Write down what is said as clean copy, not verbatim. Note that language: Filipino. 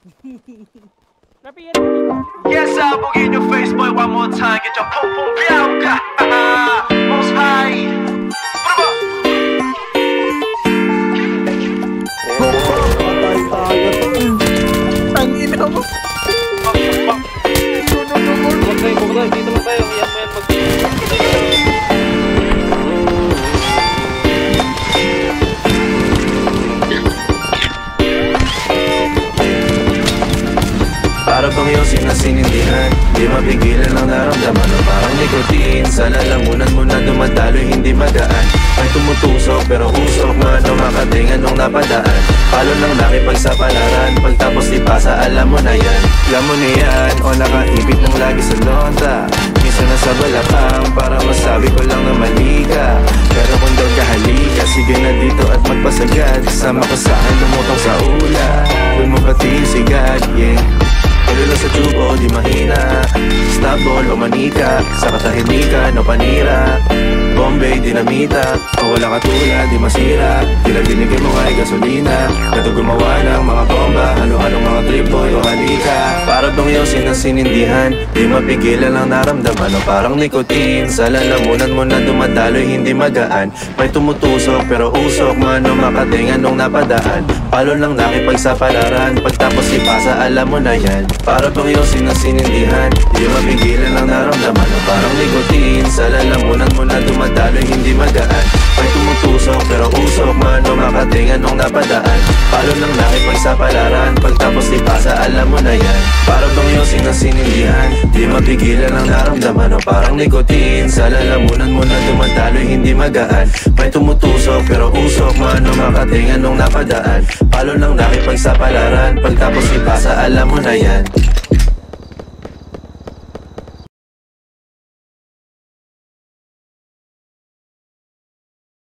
Yes, I will in your face, boy, one more time. Get your pum pum biauka. Most high. Ang ina mo. Huwag dito lang tayo. Iyak mo yan para bang yung sinasinindihan, di mapigilan ang naramdaman o parang nikotin. Sa lalamunan mo na dumadaloy, hindi magaan. May tumutusok pero usok man o makatingan nung napadaan. Palo ng nakipagsapalaran, pagtapos di pasa, alam mo na yan. Alam mo na yan, o nakaibit ng lagi sa lonta. Minsan nasa balakang, para masabi ko lang na mali ka. Pero kung daw kahalika, sige na dito at magpasagad. Kasama ko sa akin, lumutang sa ulan. Huwag mo patiin sigad, yeah. Pagkala sa tubo, di mahina. Snapball o manika, sa katahimikan o panira. Bombay, dinamita, o wala katulad, di masira. Tila dinigay mo nga'y gasolina. Kato gumawa ng mga bomba, halo-halong mga trip boy o halika. Para bang yung sinasinindihan, di mapigilan ang naramdaman o parang nikotin. Sa lalamunan mo na dumadaloy, hindi magaan. May tumutusok pero usok man o makatingan nung napadaan. Palo lang nakipagsapalaran, pagtapos ipasa, alam mo na yan. Para bang yung sinasinindihan, di mapigilan ang naramdaman o parang nikotin. Sa lalamunan mo na dumadaloy, hindi magaan. May tumutusok pero usok man o makatingan nung napadaan. Palo lang nakipagsapalaran, pagtapos ipasa, alam mo na yan. Para bang yung sinasinindihan, di mapigilan ang naramdaman o parang nikotin. Sa lalamunan mo na dumadaloy, hindi magaan. May tumutusok pero usok man o makatingan nung napadaan. Palo lang nakipagsapalaran, pagtapos ipasa, alam mo na yan.